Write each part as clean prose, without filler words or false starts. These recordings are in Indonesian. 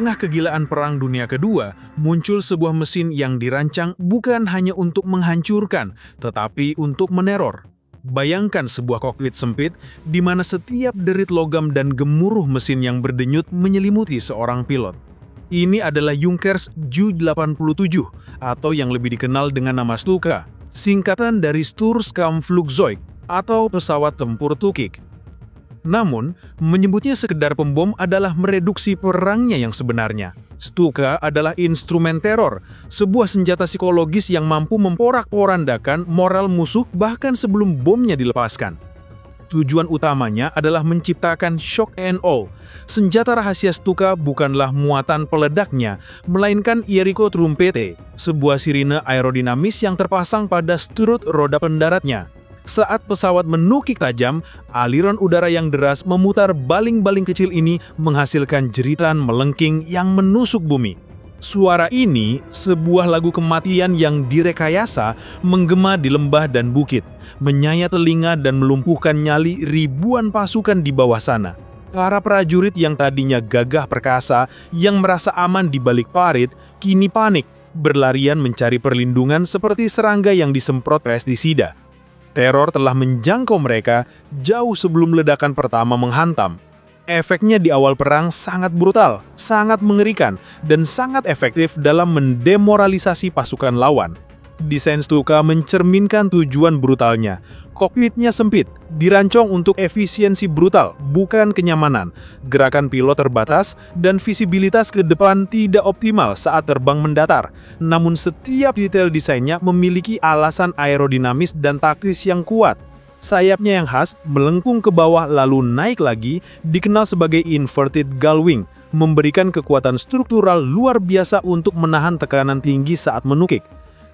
tengah kegilaan Perang Dunia Kedua, muncul sebuah mesin yang dirancang bukan hanya untuk menghancurkan, tetapi untuk meneror. Bayangkan sebuah kokpit sempit di mana setiap derit logam dan gemuruh mesin yang berdenyut menyelimuti seorang pilot. Ini adalah Junkers Ju-87 atau yang lebih dikenal dengan nama Stuka, singkatan dari Stuurskampvliegtuig atau pesawat tempur tukik. Namun, menyebutnya sekedar pembom adalah mereduksi perangnya yang sebenarnya. Stuka adalah instrumen teror, sebuah senjata psikologis yang mampu memporak-porandakan moral musuh bahkan sebelum bomnya dilepaskan. Tujuan utamanya adalah menciptakan shock and awe. Senjata rahasia Stuka bukanlah muatan peledaknya, melainkan Jericho Trumpete, sebuah sirine aerodinamis yang terpasang pada strut roda pendaratnya. Saat pesawat menukik tajam, aliran udara yang deras memutar baling-baling kecil ini menghasilkan jeritan melengking yang menusuk bumi. Suara ini, sebuah lagu kematian yang direkayasa, menggema di lembah dan bukit, menyayat telinga dan melumpuhkan nyali ribuan pasukan di bawah sana. Para prajurit yang tadinya gagah perkasa, yang merasa aman di balik parit, kini panik, berlarian mencari perlindungan seperti serangga yang disemprot pestisida. Teror telah menjangkau mereka jauh sebelum ledakan pertama menghantam. Efeknya di awal perang sangat brutal, sangat mengerikan, dan sangat efektif dalam mendemoralisasi pasukan lawan. Desain Stuka mencerminkan tujuan brutalnya. Kokpitnya sempit, dirancang untuk efisiensi brutal, bukan kenyamanan. Gerakan pilot terbatas, dan visibilitas ke depan tidak optimal saat terbang mendatar. Namun setiap detail desainnya memiliki alasan aerodinamis dan taktis yang kuat. Sayapnya yang khas, melengkung ke bawah lalu naik lagi, dikenal sebagai inverted gull wing, memberikan kekuatan struktural luar biasa untuk menahan tekanan tinggi saat menukik.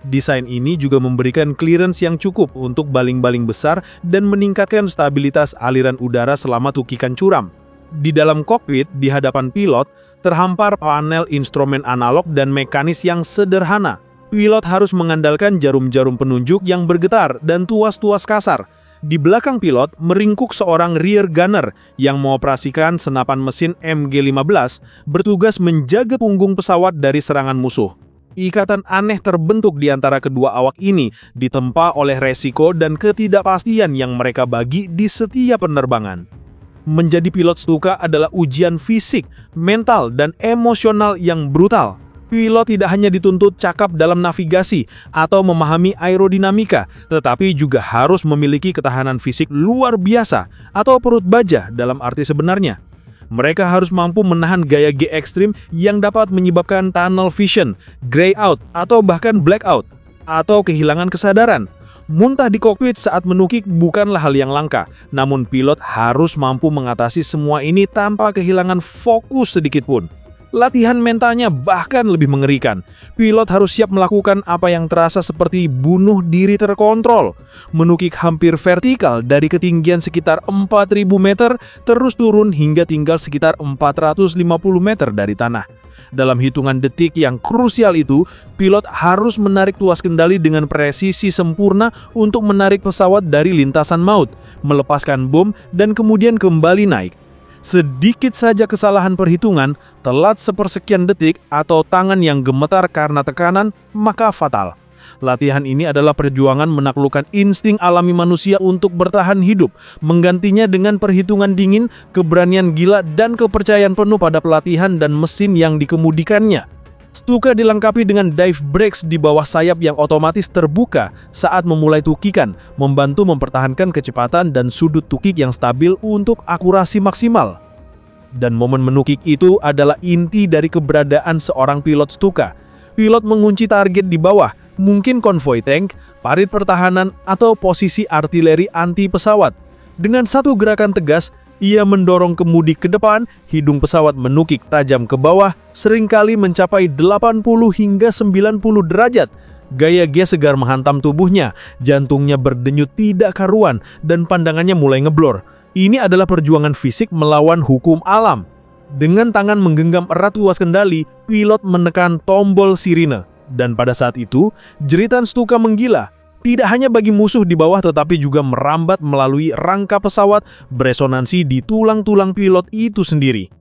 Desain ini juga memberikan clearance yang cukup untuk baling-baling besar dan meningkatkan stabilitas aliran udara selama tukikan curam. Di dalam kokpit, di hadapan pilot, terhampar panel instrumen analog dan mekanis yang sederhana. Pilot harus mengandalkan jarum-jarum penunjuk yang bergetar dan tuas-tuas kasar. Di belakang pilot, meringkuk seorang rear gunner yang mengoperasikan senapan mesin MG-15, bertugas menjaga punggung pesawat dari serangan musuh. Ikatan aneh terbentuk di antara kedua awak ini, ditempa oleh resiko dan ketidakpastian yang mereka bagi di setiap penerbangan. Menjadi pilot Stuka adalah ujian fisik, mental, dan emosional yang brutal. Pilot tidak hanya dituntut cakap dalam navigasi atau memahami aerodinamika, tetapi juga harus memiliki ketahanan fisik luar biasa atau perut baja dalam arti sebenarnya. Mereka harus mampu menahan gaya G ekstrim yang dapat menyebabkan tunnel vision, gray out, atau bahkan blackout, atau kehilangan kesadaran. Muntah di kokpit saat menukik bukanlah hal yang langka, namun pilot harus mampu mengatasi semua ini tanpa kehilangan fokus sedikit pun. Latihan mentalnya bahkan lebih mengerikan. Pilot harus siap melakukan apa yang terasa seperti bunuh diri terkontrol. Menukik hampir vertikal dari ketinggian sekitar 4.000 meter, terus turun hingga tinggal sekitar 450 meter dari tanah. Dalam hitungan detik yang krusial itu, pilot harus menarik tuas kendali dengan presisi sempurna untuk menarik pesawat dari lintasan maut, melepaskan bom, dan kemudian kembali naik. Sedikit saja kesalahan perhitungan, telat sepersekian detik, atau tangan yang gemetar karena tekanan, maka fatal. Latihan ini adalah perjuangan menaklukkan insting alami manusia untuk bertahan hidup, menggantinya dengan perhitungan dingin, keberanian gila, dan kepercayaan penuh pada pelatihan dan mesin yang dikemudikannya. Stuka dilengkapi dengan dive brakes di bawah sayap yang otomatis terbuka saat memulai tukikan, membantu mempertahankan kecepatan dan sudut tukik yang stabil untuk akurasi maksimal. Dan momen menukik itu adalah inti dari keberadaan seorang pilot Stuka. Pilot mengunci target di bawah, mungkin konvoi tank, parit pertahanan, atau posisi artileri anti pesawat. Dengan satu gerakan tegas, ia mendorong kemudi ke depan, hidung pesawat menukik tajam ke bawah, seringkali mencapai 80 hingga 90 derajat. Gaya G segar menghantam tubuhnya, jantungnya berdenyut tidak karuan, dan pandangannya mulai ngeblor. Ini adalah perjuangan fisik melawan hukum alam. Dengan tangan menggenggam erat tuas kendali, pilot menekan tombol sirine. Dan pada saat itu, jeritan Stuka menggila. Tidak hanya bagi musuh di bawah tetapi juga merambat melalui rangka pesawat, beresonansi di tulang-tulang pilot itu sendiri.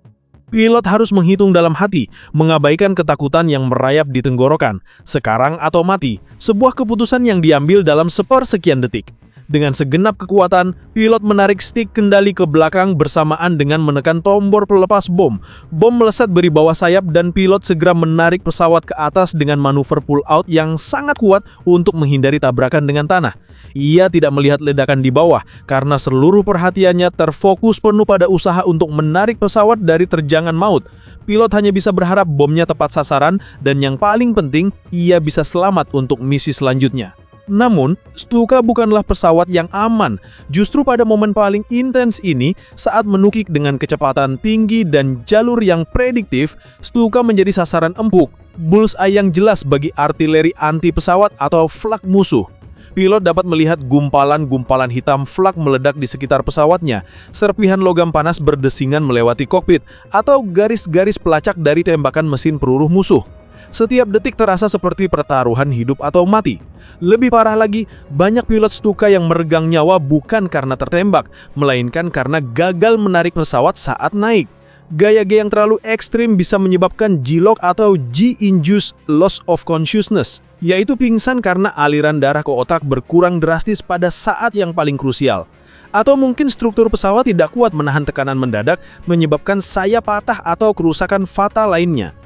Pilot harus menghitung dalam hati, mengabaikan ketakutan yang merayap di tenggorokan. Sekarang atau mati, sebuah keputusan yang diambil dalam sepersekian detik. Dengan segenap kekuatan, pilot menarik stik kendali ke belakang bersamaan dengan menekan tombol pelepas bom. Bom melesat dari bawah sayap dan pilot segera menarik pesawat ke atas dengan manuver pull out yang sangat kuat untuk menghindari tabrakan dengan tanah. Ia tidak melihat ledakan di bawah karena seluruh perhatiannya terfokus penuh pada usaha untuk menarik pesawat dari terjangan maut. Pilot hanya bisa berharap bomnya tepat sasaran dan yang paling penting, ia bisa selamat untuk misi selanjutnya. Namun, Stuka bukanlah pesawat yang aman. Justru pada momen paling intens ini, saat menukik dengan kecepatan tinggi dan jalur yang prediktif, Stuka menjadi sasaran empuk, bullseye yang jelas bagi artileri anti pesawat atau flak musuh. Pilot dapat melihat gumpalan-gumpalan hitam flak meledak di sekitar pesawatnya, serpihan logam panas berdesingan melewati kokpit, atau garis-garis pelacak dari tembakan mesin peluru musuh. Setiap detik terasa seperti pertaruhan hidup atau mati. Lebih parah lagi, banyak pilot Stuka yang meregang nyawa bukan karena tertembak, melainkan karena gagal menarik pesawat saat naik. Gaya-gaya yang terlalu ekstrim bisa menyebabkan G-LOC atau G-Induced Loss of Consciousness, yaitu pingsan karena aliran darah ke otak berkurang drastis pada saat yang paling krusial. Atau mungkin struktur pesawat tidak kuat menahan tekanan mendadak, menyebabkan sayap patah atau kerusakan fatal lainnya.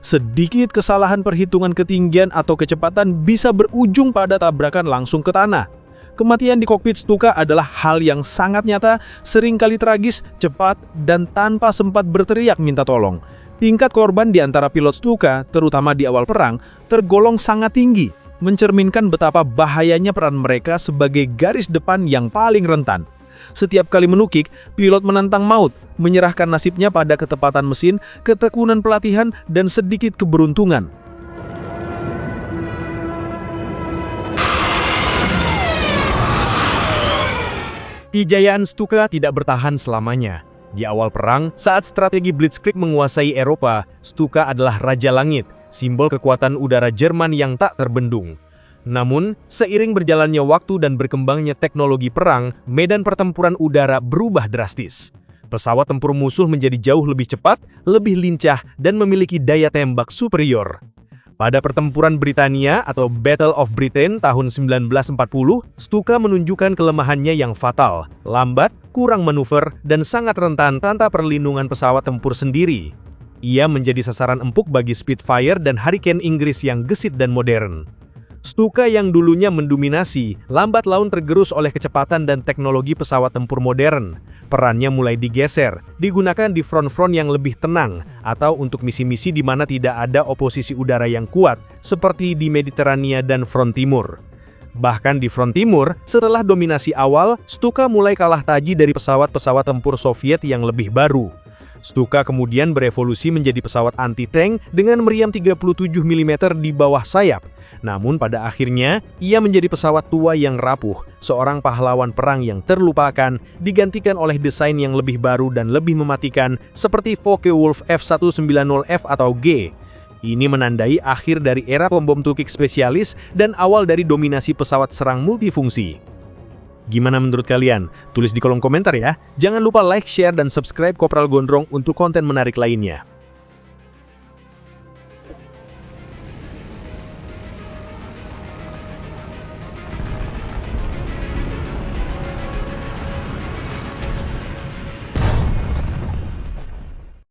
Sedikit kesalahan perhitungan ketinggian atau kecepatan bisa berujung pada tabrakan langsung ke tanah. Kematian di kokpit Stuka adalah hal yang sangat nyata, seringkali tragis, cepat, dan tanpa sempat berteriak minta tolong. Tingkat korban di antara pilot Stuka, terutama di awal perang, tergolong sangat tinggi, mencerminkan betapa bahayanya peran mereka sebagai garis depan yang paling rentan. Setiap kali menukik, pilot menantang maut, menyerahkan nasibnya pada ketepatan mesin, ketekunan pelatihan, dan sedikit keberuntungan. Kejayaan Stuka tidak bertahan selamanya. Di awal perang, saat strategi Blitzkrieg menguasai Eropa, Stuka adalah Raja Langit, simbol kekuatan udara Jerman yang tak terbendung. Namun, seiring berjalannya waktu dan berkembangnya teknologi perang, medan pertempuran udara berubah drastis. Pesawat tempur musuh menjadi jauh lebih cepat, lebih lincah, dan memiliki daya tembak superior. Pada pertempuran Britania atau Battle of Britain tahun 1940, Stuka menunjukkan kelemahannya yang fatal, lambat, kurang manuver, dan sangat rentan tanpa perlindungan pesawat tempur sendiri. Ia menjadi sasaran empuk bagi Spitfire dan Hurricane Inggris yang gesit dan modern. Stuka yang dulunya mendominasi, lambat laun tergerus oleh kecepatan dan teknologi pesawat tempur modern. Perannya mulai digeser, digunakan di front-front yang lebih tenang, atau untuk misi-misi di mana tidak ada oposisi udara yang kuat, seperti di Mediterania dan front timur. Bahkan di front timur, setelah dominasi awal, Stuka mulai kalah taji dari pesawat-pesawat tempur Soviet yang lebih baru. Stuka kemudian berevolusi menjadi pesawat anti-tank dengan meriam 37 mm di bawah sayap. Namun pada akhirnya, ia menjadi pesawat tua yang rapuh, seorang pahlawan perang yang terlupakan, digantikan oleh desain yang lebih baru dan lebih mematikan, seperti Focke-Wulf F190F atau G. Ini menandai akhir dari era pembom tukik spesialis dan awal dari dominasi pesawat serang multifungsi. Gimana menurut kalian? Tulis di kolom komentar ya. Jangan lupa like, share, dan subscribe Kopral Gondrong untuk konten menarik lainnya.